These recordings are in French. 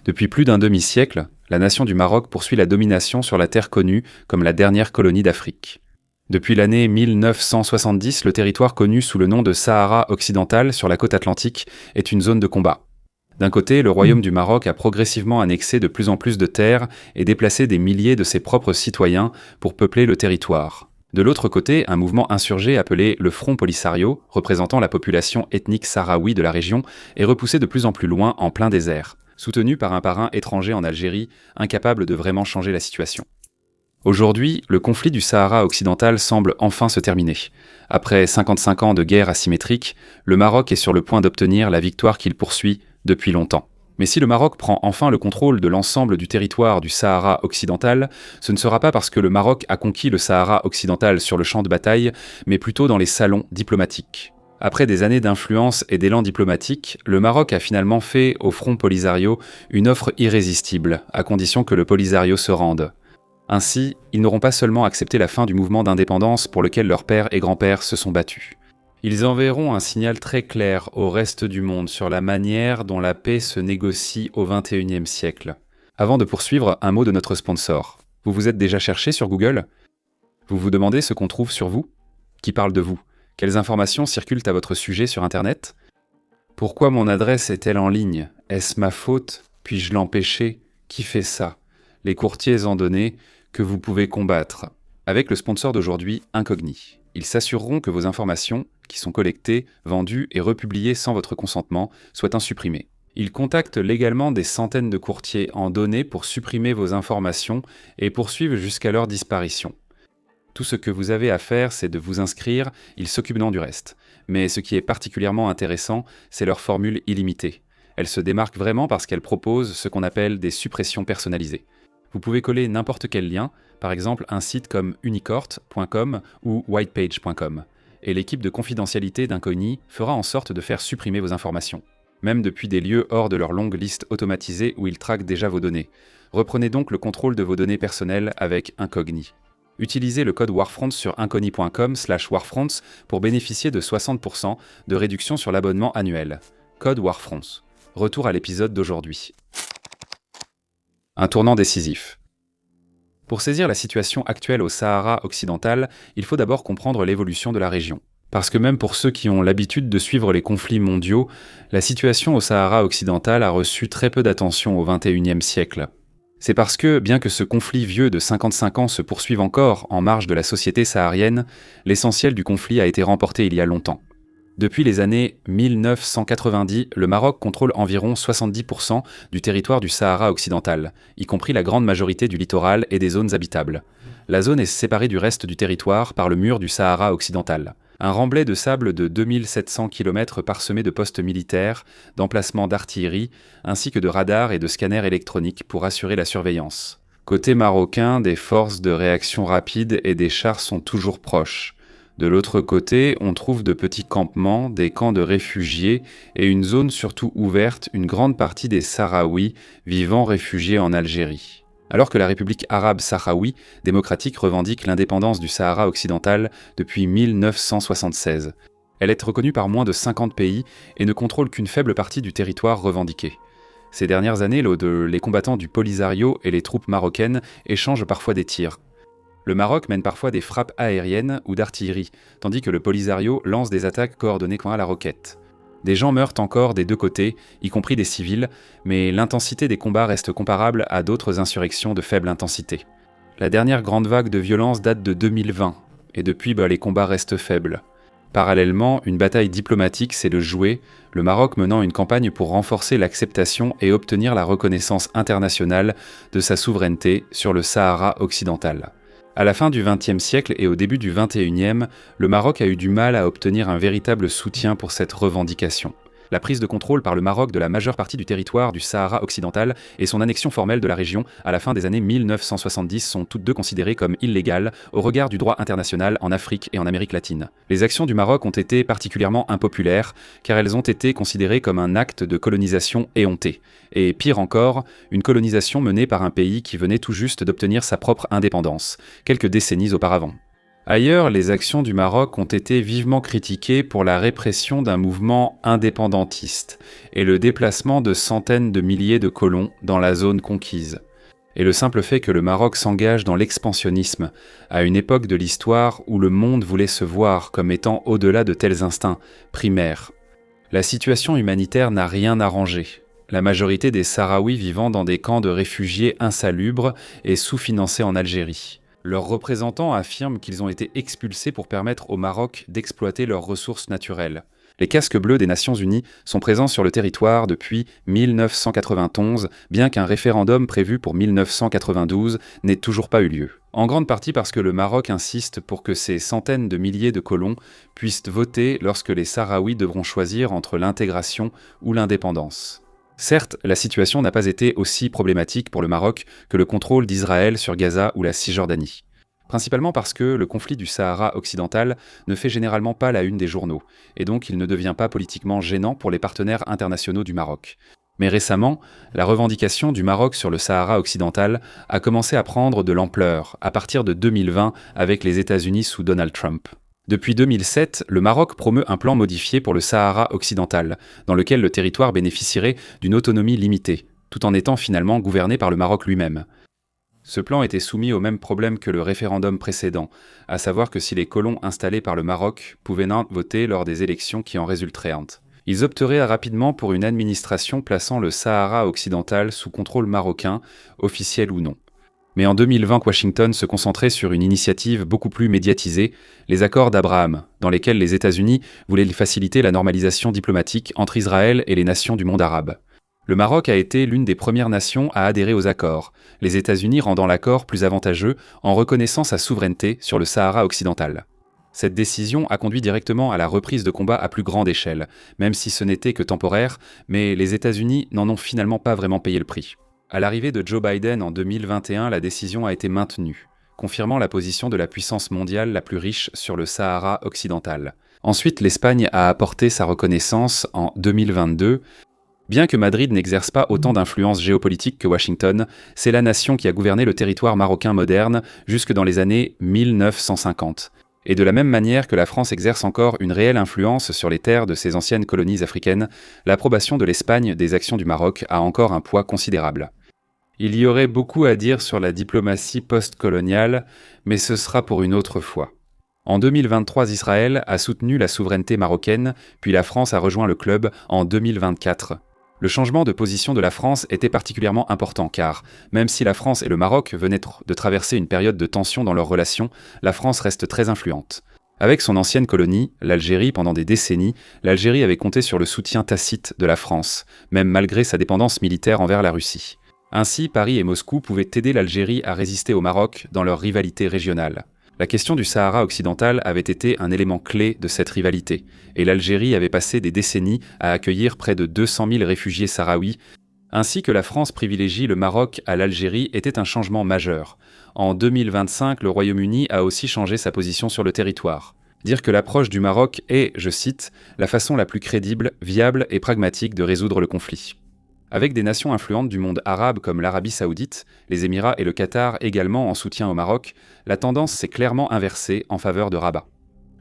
Depuis plus d'un demi-siècle, la nation du Maroc poursuit la domination sur la terre connue comme la dernière colonie d'Afrique. Depuis l'année 1970, le territoire connu sous le nom de Sahara occidental sur la côte atlantique est une zone de combat. D'un côté, le royaume du Maroc a progressivement annexé de plus en plus de terres et déplacé des milliers de ses propres citoyens pour peupler le territoire. De l'autre côté, un mouvement insurgé appelé le Front Polisario, représentant la population ethnique sahraoui de la région, est repoussé de plus en plus loin en plein désert, soutenu par un parrain étranger en Algérie, incapable de vraiment changer la situation. Aujourd'hui, le conflit du Sahara occidental semble enfin se terminer. Après 55 ans de guerre asymétrique, le Maroc est sur le point d'obtenir la victoire qu'il poursuit depuis longtemps. Mais si le Maroc prend enfin le contrôle de l'ensemble du territoire du Sahara occidental, ce ne sera pas parce que le Maroc a conquis le Sahara occidental sur le champ de bataille, mais plutôt dans les salons diplomatiques. Après des années d'influence et d'élan diplomatique, le Maroc a finalement fait au Front Polisario une offre irrésistible, à condition que le Polisario se rende. Ainsi, ils n'auront pas seulement accepté la fin du mouvement d'indépendance pour lequel leurs pères et grands-pères se sont battus. Ils enverront un signal très clair au reste du monde sur la manière dont la paix se négocie au XXIe siècle. Avant de poursuivre, un mot de notre sponsor. Vous vous êtes déjà cherché sur Google ? Vous vous demandez ce qu'on trouve sur vous ? Qui parle de vous ? Quelles informations circulent à votre sujet sur Internet ? Pourquoi mon adresse est-elle en ligne ? Est-ce ma faute ? Puis-je l'empêcher ? Qui fait ça ? Les courtiers en données que vous pouvez combattre. Avec le sponsor d'aujourd'hui, Incogni. Ils s'assureront que vos informations, qui sont collectées, vendues et republiées sans votre consentement, soient insupprimées. Ils contactent légalement des centaines de courtiers en données pour supprimer vos informations et poursuivent jusqu'à leur disparition. Tout ce que vous avez à faire, c'est de vous inscrire, ils s'occuperont du reste. Mais ce qui est particulièrement intéressant, c'est leur formule illimitée. Elle se démarque vraiment parce qu'elle propose ce qu'on appelle des suppressions personnalisées. Vous pouvez coller n'importe quel lien, par exemple un site comme unicorte.com ou whitepage.com, et l'équipe de confidentialité d'Incogni fera en sorte de faire supprimer vos informations, même depuis des lieux hors de leur longue liste automatisée où ils traquent déjà vos données. Reprenez donc le contrôle de vos données personnelles avec Incogni. Utilisez le code WARFRONTS sur incogni.com/WARFRONTS pour bénéficier de 60% de réduction sur l'abonnement annuel. Code WARFRONTS. Retour à l'épisode d'aujourd'hui. Un tournant décisif. Pour saisir la situation actuelle au Sahara occidental, il faut d'abord comprendre l'évolution de la région. Parce que même pour ceux qui ont l'habitude de suivre les conflits mondiaux, la situation au Sahara occidental a reçu très peu d'attention au XXIe siècle. C'est parce que, bien que ce conflit vieux de 55 ans se poursuive encore en marge de la société saharienne, l'essentiel du conflit a été remporté il y a longtemps. Depuis les années 1990, le Maroc contrôle environ 70% du territoire du Sahara occidental, y compris la grande majorité du littoral et des zones habitables. La zone est séparée du reste du territoire par le mur du Sahara occidental. Un remblai de sable de 2700 km parsemé de postes militaires, d'emplacements d'artillerie, ainsi que de radars et de scanners électroniques pour assurer la surveillance. Côté marocain, des forces de réaction rapide et des chars sont toujours proches. De l'autre côté, on trouve de petits campements, des camps de réfugiés et une zone surtout ouverte, une grande partie des Sahraouis vivant réfugiés en Algérie. Alors que la République arabe sahraoui démocratique revendique l'indépendance du Sahara occidental depuis 1976. Elle est reconnue par moins de 50 pays et ne contrôle qu'une faible partie du territoire revendiqué. Ces dernières années, les combattants du Polisario et les troupes marocaines échangent parfois des tirs. Le Maroc mène parfois des frappes aériennes ou d'artillerie, tandis que le Polisario lance des attaques coordonnées à la roquette. Des gens meurent encore des deux côtés, y compris des civils, mais l'intensité des combats reste comparable à d'autres insurrections de faible intensité. La dernière grande vague de violence date de 2020, et depuis les combats restent faibles. Parallèlement, une bataille diplomatique s'est jouée, le Maroc menant une campagne pour renforcer l'acceptation et obtenir la reconnaissance internationale de sa souveraineté sur le Sahara occidental. À la fin du XXe siècle et au début du XXIe, le Maroc a eu du mal à obtenir un véritable soutien pour cette revendication. La prise de contrôle par le Maroc de la majeure partie du territoire du Sahara occidental et son annexion formelle de la région à la fin des années 1970 sont toutes deux considérées comme illégales au regard du droit international en Afrique et en Amérique latine. Les actions du Maroc ont été particulièrement impopulaires car elles ont été considérées comme un acte de colonisation éhonté. Et pire encore, une colonisation menée par un pays qui venait tout juste d'obtenir sa propre indépendance, quelques décennies auparavant. Ailleurs, les actions du Maroc ont été vivement critiquées pour la répression d'un mouvement indépendantiste et le déplacement de centaines de milliers de colons dans la zone conquise. Et le simple fait que le Maroc s'engage dans l'expansionnisme, à une époque de l'histoire où le monde voulait se voir comme étant au-delà de tels instincts primaires. La situation humanitaire n'a rien arrangé. La majorité des Sahraouis vivant dans des camps de réfugiés insalubres et sous-financés en Algérie. Leurs représentants affirment qu'ils ont été expulsés pour permettre au Maroc d'exploiter leurs ressources naturelles. Les casques bleus des Nations Unies sont présents sur le territoire depuis 1991, bien qu'un référendum prévu pour 1992 n'ait toujours pas eu lieu. En grande partie parce que le Maroc insiste pour que ces centaines de milliers de colons puissent voter lorsque les Sahraouis devront choisir entre l'intégration ou l'indépendance. Certes, la situation n'a pas été aussi problématique pour le Maroc que le contrôle d'Israël sur Gaza ou la Cisjordanie. Principalement parce que le conflit du Sahara occidental ne fait généralement pas la une des journaux, et donc il ne devient pas politiquement gênant pour les partenaires internationaux du Maroc. Mais récemment, la revendication du Maroc sur le Sahara occidental a commencé à prendre de l'ampleur à partir de 2020 avec les États-Unis sous Donald Trump. Depuis 2007, le Maroc promeut un plan modifié pour le Sahara occidental, dans lequel le territoire bénéficierait d'une autonomie limitée, tout en étant finalement gouverné par le Maroc lui-même. Ce plan était soumis au même problème que le référendum précédent, à savoir que si les colons installés par le Maroc pouvaient voter lors des élections qui en résulteraient. Ils opteraient rapidement pour une administration plaçant le Sahara occidental sous contrôle marocain, officiel ou non. Mais en 2020, Washington se concentrait sur une initiative beaucoup plus médiatisée, les accords d'Abraham, dans lesquels les États-Unis voulaient faciliter la normalisation diplomatique entre Israël et les nations du monde arabe. Le Maroc a été l'une des premières nations à adhérer aux accords, les États-Unis rendant l'accord plus avantageux en reconnaissant sa souveraineté sur le Sahara occidental. Cette décision a conduit directement à la reprise de combats à plus grande échelle, même si ce n'était que temporaire, mais les États-Unis n'en ont finalement pas vraiment payé le prix. À l'arrivée de Joe Biden en 2021, la décision a été maintenue, confirmant la position de la puissance mondiale la plus riche sur le Sahara occidental. Ensuite, l'Espagne a apporté sa reconnaissance en 2022. Bien que Madrid n'exerce pas autant d'influence géopolitique que Washington, c'est la nation qui a gouverné le territoire marocain moderne jusque dans les années 1950. Et de la même manière que la France exerce encore une réelle influence sur les terres de ses anciennes colonies africaines, l'approbation de l'Espagne des actions du Maroc a encore un poids considérable. Il y aurait beaucoup à dire sur la diplomatie post-coloniale, mais ce sera pour une autre fois. En 2023, Israël a soutenu la souveraineté marocaine, puis la France a rejoint le club en 2024. Le changement de position de la France était particulièrement important car, même si la France et le Maroc venaient de traverser une période de tension dans leurs relations, la France reste très influente. Avec son ancienne colonie, l'Algérie, pendant des décennies, l'Algérie avait compté sur le soutien tacite de la France, même malgré sa dépendance militaire envers la Russie. Ainsi, Paris et Moscou pouvaient aider l'Algérie à résister au Maroc dans leur rivalité régionale. La question du Sahara occidental avait été un élément clé de cette rivalité, et l'Algérie avait passé des décennies à accueillir près de 200 000 réfugiés sahraouis. Ainsi que la France privilégie le Maroc à l'Algérie était un changement majeur. En 2025, le Royaume-Uni a aussi changé sa position sur le territoire. Dire que l'approche du Maroc est, je cite, la façon la plus crédible, viable et pragmatique de résoudre le conflit. Avec des nations influentes du monde arabe comme l'Arabie saoudite, les Émirats et le Qatar également en soutien au Maroc, la tendance s'est clairement inversée en faveur de Rabat.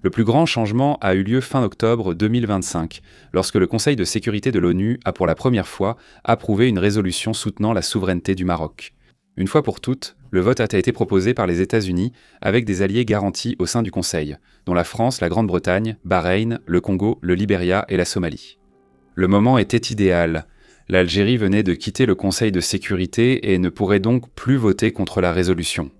Le plus grand changement a eu lieu fin octobre 2025, lorsque le Conseil de sécurité de l'ONU a pour la première fois approuvé une résolution soutenant la souveraineté du Maroc. Une fois pour toutes, le vote a été proposé par les États-Unis avec des alliés garantis au sein du Conseil, dont la France, la Grande-Bretagne, Bahreïn, le Congo, le Libéria et la Somalie. Le moment était idéal. L'Algérie venait de quitter le Conseil de sécurité et ne pourrait donc plus voter contre la résolution.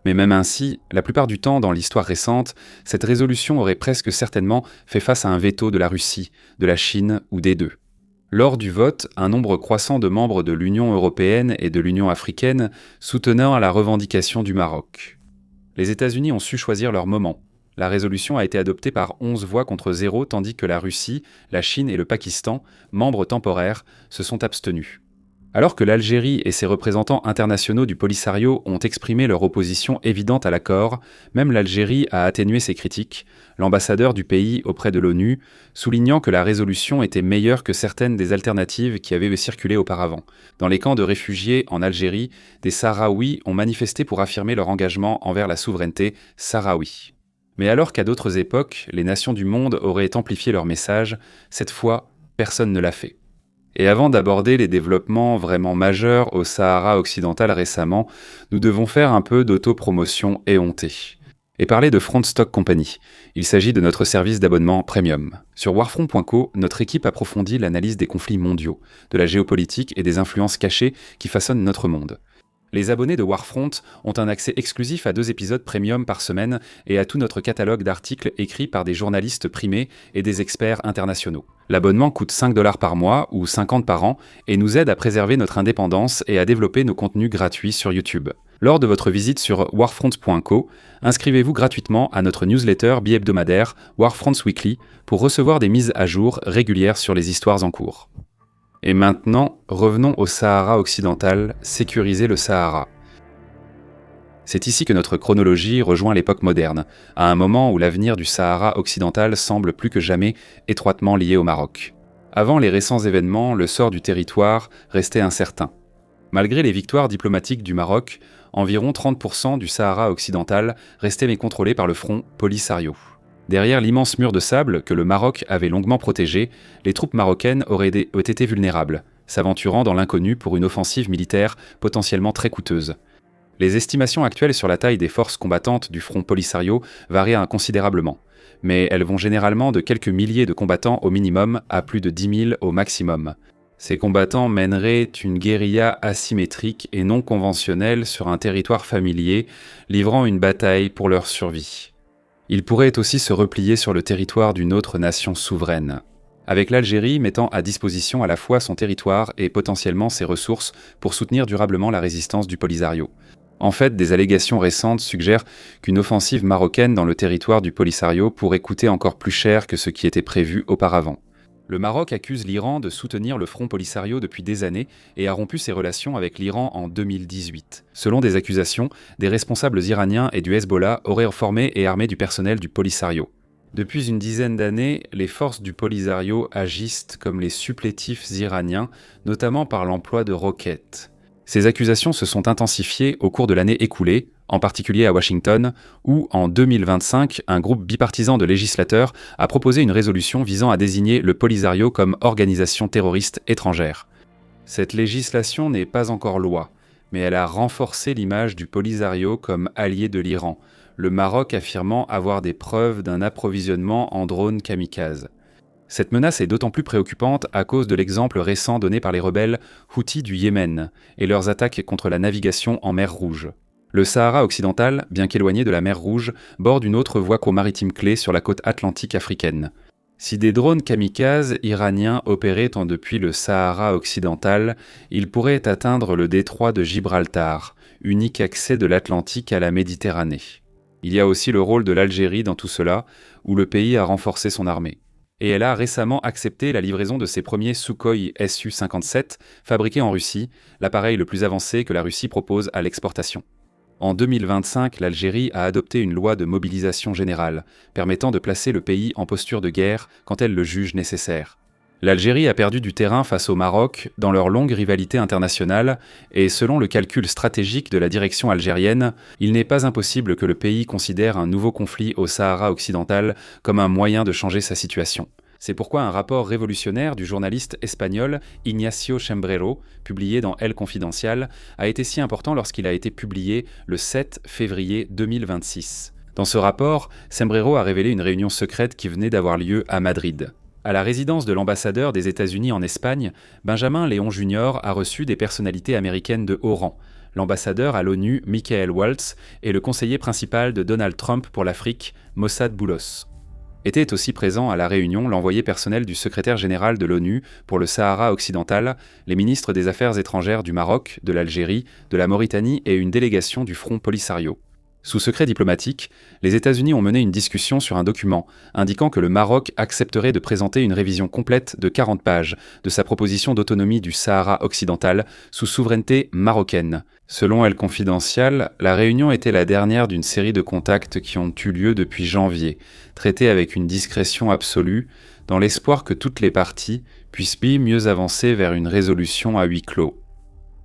Mais même ainsi, la plupart du temps dans l'histoire récente, cette résolution aurait presque certainement fait face à un veto de la Russie, de la Chine ou des deux. Lors du vote, un nombre croissant de membres de l'Union européenne et de l'Union africaine soutenant la revendication du Maroc. Les États-Unis ont su choisir leur moment. La résolution a été adoptée par 11 voix contre 0, tandis que la Russie, la Chine et le Pakistan, membres temporaires, se sont abstenus. Alors que l'Algérie et ses représentants internationaux du Polisario ont exprimé leur opposition évidente à l'accord, même l'Algérie a atténué ses critiques, l'ambassadeur du pays auprès de l'ONU soulignant que la résolution était meilleure que certaines des alternatives qui avaient circulé auparavant. Dans les camps de réfugiés en Algérie, des Sahraouis ont manifesté pour affirmer leur engagement envers la souveraineté sahraoui. Mais alors qu'à d'autres époques, les nations du monde auraient amplifié leur message, cette fois, personne ne l'a fait. Et avant d'aborder les développements vraiment majeurs au Sahara occidental récemment, nous devons faire un peu d'autopromotion éhontée. Et parler de Front Stock Company. Il s'agit de notre service d'abonnement premium. Sur warfront.co, notre équipe approfondit l'analyse des conflits mondiaux, de la géopolitique et des influences cachées qui façonnent notre monde. Les abonnés de Warfront ont un accès exclusif à 2 épisodes premium par semaine et à tout notre catalogue d'articles écrits par des journalistes primés et des experts internationaux. L'abonnement coûte 5$ par mois ou 50 par an et nous aide à préserver notre indépendance et à développer nos contenus gratuits sur YouTube. Lors de votre visite sur warfront.co, inscrivez-vous gratuitement à notre newsletter bi-hebdomadaire Warfront Weekly pour recevoir des mises à jour régulières sur les histoires en cours. Et maintenant, revenons au Sahara occidental, sécuriser le Sahara. C'est ici que notre chronologie rejoint l'époque moderne, à un moment où l'avenir du Sahara occidental semble plus que jamais étroitement lié au Maroc. Avant les récents événements, le sort du territoire restait incertain. Malgré les victoires diplomatiques du Maroc, environ 30% du Sahara occidental restait mécontrôlé par le front Polisario. Derrière l'immense mur de sable que le Maroc avait longuement protégé, les troupes marocaines auraient été vulnérables, s'aventurant dans l'inconnu pour une offensive militaire potentiellement très coûteuse. Les estimations actuelles sur la taille des forces combattantes du front Polisario varient considérablement, mais elles vont généralement de quelques milliers de combattants au minimum à plus de 10 000 au maximum. Ces combattants mèneraient une guérilla asymétrique et non conventionnelle sur un territoire familier, livrant une bataille pour leur survie. Ils pourraient aussi se replier sur le territoire d'une autre nation souveraine, avec l'Algérie mettant à disposition à la fois son territoire et potentiellement ses ressources pour soutenir durablement la résistance du Polisario. En fait, des allégations récentes suggèrent qu'une offensive marocaine dans le territoire du Polisario pourrait coûter encore plus cher que ce qui était prévu auparavant. Le Maroc accuse l'Iran de soutenir le front Polisario depuis des années et a rompu ses relations avec l'Iran en 2018. Selon des accusations, des responsables iraniens et du Hezbollah auraient formé et armé du personnel du Polisario. Depuis une dizaine d'années, les forces du Polisario agissent comme les supplétifs iraniens, notamment par l'emploi de roquettes. Ces accusations se sont intensifiées au cours de l'année écoulée, en particulier à Washington, où, en 2025, un groupe bipartisan de législateurs a proposé une résolution visant à désigner le Polisario comme organisation terroriste étrangère. Cette législation n'est pas encore loi, mais elle a renforcé l'image du Polisario comme allié de l'Iran, le Maroc affirmant avoir des preuves d'un approvisionnement en drones kamikazes. Cette menace est d'autant plus préoccupante à cause de l'exemple récent donné par les rebelles Houthis du Yémen et leurs attaques contre la navigation en mer Rouge. Le Sahara occidental, bien qu'éloigné de la mer Rouge, borde une autre voie maritime clé sur la côte atlantique africaine. Si des drones kamikazes iraniens opéraient depuis le Sahara occidental, ils pourraient atteindre le détroit de Gibraltar, unique accès de l'Atlantique à la Méditerranée. Il y a aussi le rôle de l'Algérie dans tout cela, où le pays a renforcé son armée. Et elle a récemment accepté la livraison de ses premiers Sukhoi Su-57, fabriqués en Russie, l'appareil le plus avancé que la Russie propose à l'exportation. En 2025, l'Algérie a adopté une loi de mobilisation générale, permettant de placer le pays en posture de guerre quand elle le juge nécessaire. L'Algérie a perdu du terrain face au Maroc dans leur longue rivalité internationale, et selon le calcul stratégique de la direction algérienne, il n'est pas impossible que le pays considère un nouveau conflit au Sahara occidental comme un moyen de changer sa situation. C'est pourquoi un rapport révolutionnaire du journaliste espagnol Ignacio Cembrero, publié dans El Confidencial, a été si important lorsqu'il a été publié le 7 février 2026. Dans ce rapport, Cembrero a révélé une réunion secrète qui venait d'avoir lieu à Madrid. À la résidence de l'ambassadeur des États-Unis en Espagne, Benjamin Léon Jr. a reçu des personnalités américaines de haut rang, l'ambassadeur à l'ONU Michael Waltz et le conseiller principal de Donald Trump pour l'Afrique, Mossad Boulos. Était aussi présent à la réunion l'envoyé personnel du secrétaire général de l'ONU pour le Sahara occidental, les ministres des Affaires étrangères du Maroc, de l'Algérie, de la Mauritanie et une délégation du Front Polisario. Sous secret diplomatique, les États-Unis ont mené une discussion sur un document indiquant que le Maroc accepterait de présenter une révision complète de 40 pages de sa proposition d'autonomie du Sahara occidental sous souveraineté marocaine. Selon El Confidencial, la réunion était la dernière d'une série de contacts qui ont eu lieu depuis janvier, traités avec une discrétion absolue, dans l'espoir que toutes les parties puissent mieux avancer vers une résolution à huis clos.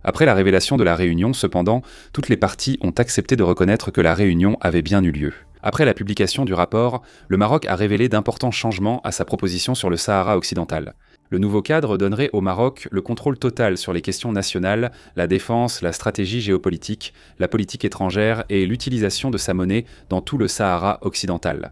Après la révélation de la réunion, cependant, toutes les parties ont accepté de reconnaître que la réunion avait bien eu lieu. Après la publication du rapport, le Maroc a révélé d'importants changements à sa proposition sur le Sahara occidental. Le nouveau cadre donnerait au Maroc le contrôle total sur les questions nationales, la défense, la stratégie géopolitique, la politique étrangère et l'utilisation de sa monnaie dans tout le Sahara occidental.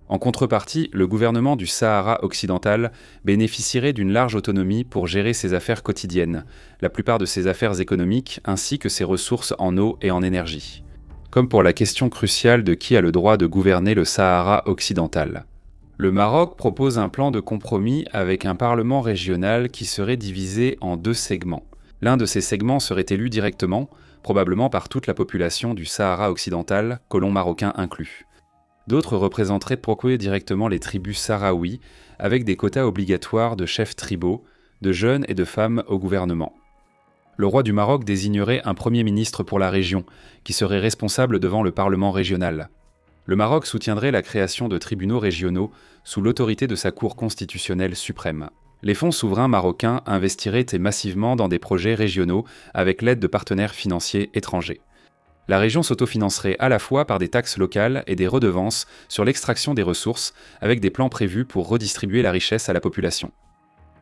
En contrepartie, le gouvernement du Sahara occidental bénéficierait d'une large autonomie pour gérer ses affaires quotidiennes, la plupart de ses affaires économiques ainsi que ses ressources en eau et en énergie. Comme pour la question cruciale de qui a le droit de gouverner le Sahara occidental. Le Maroc propose un plan de compromis avec un parlement régional qui serait divisé en 2 segments. L'un de ces segments serait élu directement, probablement par toute la population du Sahara occidental, colons marocains inclus. D'autres représenteraient directement les tribus sahraouis, avec des quotas obligatoires de chefs tribaux, de jeunes et de femmes au gouvernement. Le roi du Maroc désignerait un premier ministre pour la région, qui serait responsable devant le Parlement régional. Le Maroc soutiendrait la création de tribunaux régionaux sous l'autorité de sa Cour constitutionnelle suprême. Les fonds souverains marocains investiraient massivement dans des projets régionaux avec l'aide de partenaires financiers étrangers. La région s'autofinancerait à la fois par des taxes locales et des redevances sur l'extraction des ressources, avec des plans prévus pour redistribuer la richesse à la population.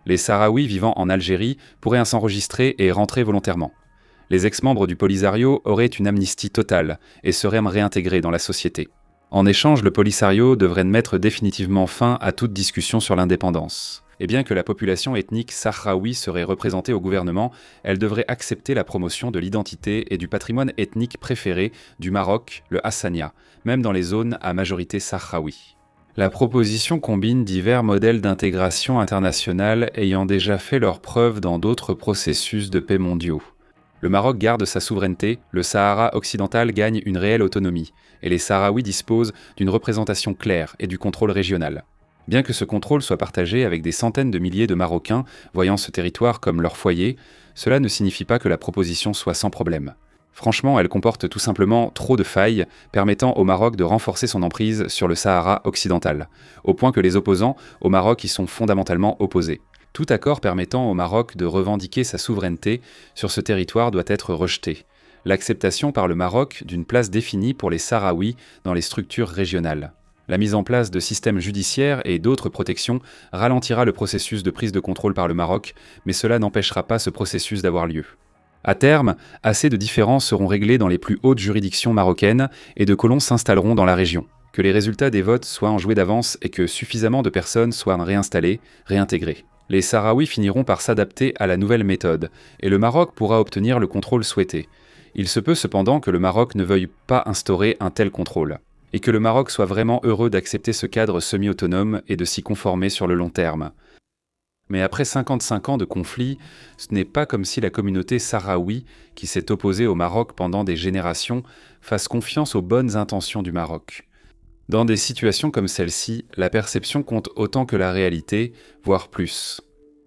Les Sahraouis vivant en Algérie pourraient s'enregistrer et rentrer volontairement. Les ex-membres du Polisario auraient une amnistie totale et seraient réintégrés dans la société. En échange, le Polisario devrait mettre définitivement fin à toute discussion sur l'indépendance. Et bien que la population ethnique sahraoui serait représentée au gouvernement, elle devrait accepter la promotion de l'identité et du patrimoine ethnique préféré du Maroc, le Hassania, même dans les zones à majorité sahraoui. La proposition combine divers modèles d'intégration internationale ayant déjà fait leurs preuves dans d'autres processus de paix mondiaux. Le Maroc garde sa souveraineté, le Sahara occidental gagne une réelle autonomie, et les Sahraouis disposent d'une représentation claire et du contrôle régional. Bien que ce contrôle soit partagé avec des centaines de milliers de Marocains voyant ce territoire comme leur foyer, cela ne signifie pas que la proposition soit sans problème. Franchement, elle comporte tout simplement trop de failles, permettant au Maroc de renforcer son emprise sur le Sahara occidental, au point que les opposants au Maroc y sont fondamentalement opposés. Tout accord permettant au Maroc de revendiquer sa souveraineté sur ce territoire doit être rejeté. L'acceptation par le Maroc d'une place définie pour les Sahraouis dans les structures régionales. La mise en place de systèmes judiciaires et d'autres protections ralentira le processus de prise de contrôle par le Maroc, mais cela n'empêchera pas ce processus d'avoir lieu. À terme, assez de différends seront réglés dans les plus hautes juridictions marocaines et de colons s'installeront dans la région. Que les résultats des votes soient enjoués d'avance et que suffisamment de personnes soient réinstallées, réintégrées. Les Sahraouis finiront par s'adapter à la nouvelle méthode, et le Maroc pourra obtenir le contrôle souhaité. Il se peut cependant que le Maroc ne veuille pas instaurer un tel contrôle, et que le Maroc soit vraiment heureux d'accepter ce cadre semi-autonome et de s'y conformer sur le long terme. Mais après 55 ans de conflit, ce n'est pas comme si la communauté sahraoui, qui s'est opposée au Maroc pendant des générations, fasse confiance aux bonnes intentions du Maroc. Dans des situations comme celle-ci, la perception compte autant que la réalité, voire plus.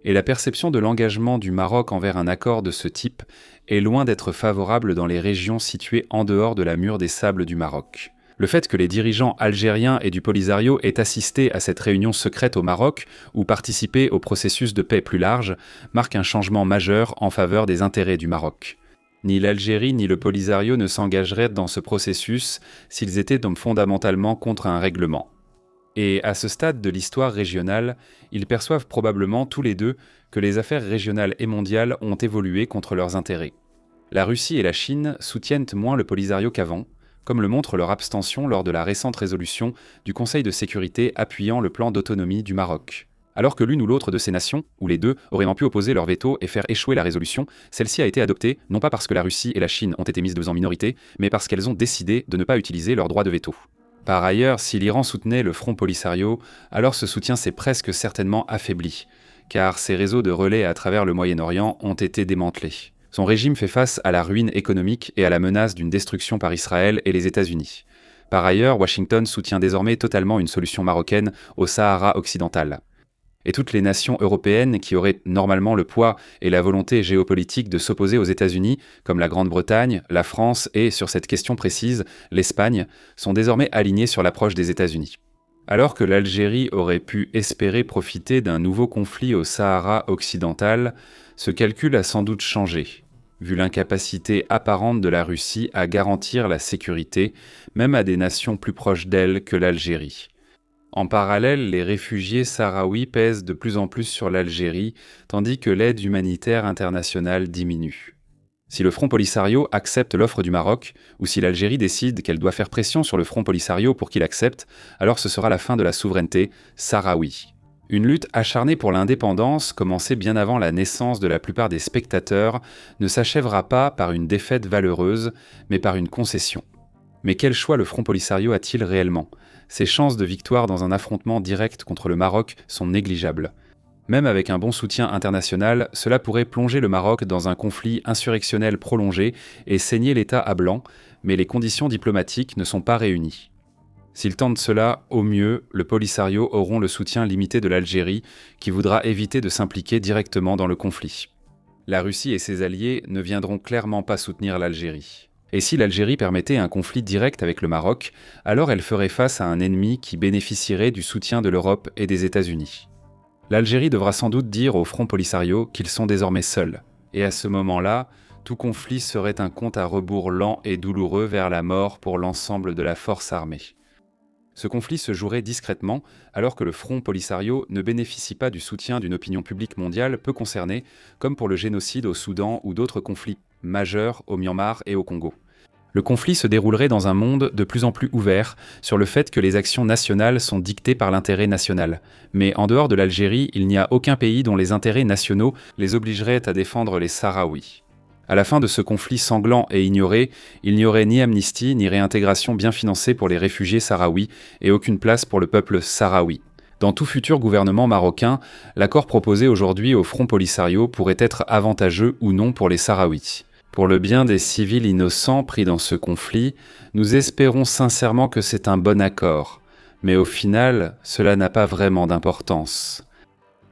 Et la perception de l'engagement du Maroc envers un accord de ce type est loin d'être favorable dans les régions situées en dehors de la mûre des sables du Maroc. Le fait que les dirigeants algériens et du Polisario aient assisté à cette réunion secrète au Maroc ou participé au processus de paix plus large marque un changement majeur en faveur des intérêts du Maroc. Ni l'Algérie ni le Polisario ne s'engageraient dans ce processus s'ils étaient donc fondamentalement contre un règlement. Et à ce stade de l'histoire régionale, ils perçoivent probablement tous les deux que les affaires régionales et mondiales ont évolué contre leurs intérêts. La Russie et la Chine soutiennent moins le Polisario qu'avant, comme le montre leur abstention lors de la récente résolution du Conseil de sécurité appuyant le plan d'autonomie du Maroc. Alors que l'une ou l'autre de ces nations, ou les deux, auraient pu opposer leur veto et faire échouer la résolution, celle-ci a été adoptée non pas parce que la Russie et la Chine ont été mises en minorité, mais parce qu'elles ont décidé de ne pas utiliser leur droit de veto. Par ailleurs, si l'Iran soutenait le Front Polisario, alors ce soutien s'est presque certainement affaibli, car ses réseaux de relais à travers le Moyen-Orient ont été démantelés. Son régime fait face à la ruine économique et à la menace d'une destruction par Israël et les États-Unis. Par ailleurs, Washington soutient désormais totalement une solution marocaine au Sahara occidental. Et toutes les nations européennes qui auraient normalement le poids et la volonté géopolitique de s'opposer aux États-Unis, comme la Grande-Bretagne, la France et, sur cette question précise, l'Espagne, sont désormais alignées sur l'approche des États-Unis. Alors que l'Algérie aurait pu espérer profiter d'un nouveau conflit au Sahara occidental, ce calcul a sans doute changé. vu l'incapacité apparente de la Russie à garantir la sécurité, même à des nations plus proches d'elle que l'Algérie. En parallèle, les réfugiés sahraouis pèsent de plus en plus sur l'Algérie, tandis que l'aide humanitaire internationale diminue. Si le Front Polisario accepte l'offre du Maroc, ou si l'Algérie décide qu'elle doit faire pression sur le Front Polisario pour qu'il accepte, alors ce sera la fin de la souveraineté sahraoui. Une lutte acharnée pour l'indépendance, commencée bien avant la naissance de la plupart des spectateurs, ne s'achèvera pas par une défaite valeureuse, mais par une concession. Mais quel choix le Front Polisario a-t-il réellement ? Ses chances de victoire dans un affrontement direct contre le Maroc sont négligeables. Même avec un bon soutien international, cela pourrait plonger le Maroc dans un conflit insurrectionnel prolongé et saigner l'État à blanc, mais les conditions diplomatiques ne sont pas réunies. S'ils tentent cela, au mieux, le Polisario auront le soutien limité de l'Algérie, qui voudra éviter de s'impliquer directement dans le conflit. La Russie et ses alliés ne viendront clairement pas soutenir l'Algérie. Et si l'Algérie permettait un conflit direct avec le Maroc, alors elle ferait face à un ennemi qui bénéficierait du soutien de l'Europe et des États-Unis. L'Algérie devra sans doute dire au Front Polisario qu'ils sont désormais seuls. Et à ce moment-là, tout conflit serait un compte à rebours lent et douloureux vers la mort pour l'ensemble de la force armée. Ce conflit se jouerait discrètement, alors que le Front Polisario ne bénéficie pas du soutien d'une opinion publique mondiale peu concernée, comme pour le génocide au Soudan ou d'autres conflits majeurs au Myanmar et au Congo. Le conflit se déroulerait dans un monde de plus en plus ouvert sur le fait que les actions nationales sont dictées par l'intérêt national. Mais en dehors de l'Algérie, il n'y a aucun pays dont les intérêts nationaux les obligeraient à défendre les Sahraouis. À la fin de ce conflit sanglant et ignoré, il n'y aurait ni amnistie ni réintégration bien financée pour les réfugiés sahraouis et aucune place pour le peuple sahraoui. Dans tout futur gouvernement marocain, l'accord proposé aujourd'hui au Front Polisario pourrait être avantageux ou non pour les Sahraouis. Pour le bien des civils innocents pris dans ce conflit, nous espérons sincèrement que c'est un bon accord. Mais au final, cela n'a pas vraiment d'importance.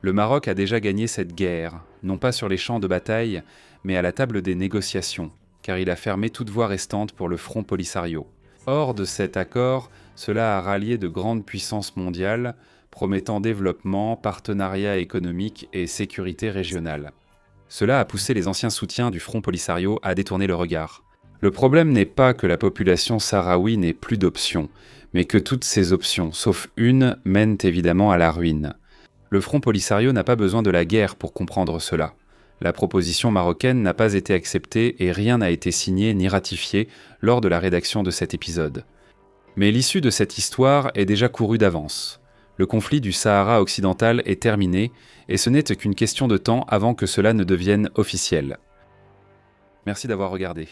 Le Maroc a déjà gagné cette guerre, non pas sur les champs de bataille, mais à la table des négociations, car il a fermé toute voie restante pour le Front Polisario. Hors de cet accord, cela a rallié de grandes puissances mondiales, promettant développement, partenariat économique et sécurité régionale. Cela a poussé les anciens soutiens du Front Polisario à détourner le regard. Le problème n'est pas que la population sahraoui n'ait plus d'options, mais que toutes ces options, sauf une, mènent évidemment à la ruine. Le Front Polisario n'a pas besoin de la guerre pour comprendre cela. La proposition marocaine n'a pas été acceptée et rien n'a été signé ni ratifié lors de la rédaction de cet épisode. Mais l'issue de cette histoire est déjà courue d'avance. Le conflit du Sahara occidental est terminé et ce n'est qu'une question de temps avant que cela ne devienne officiel. Merci d'avoir regardé.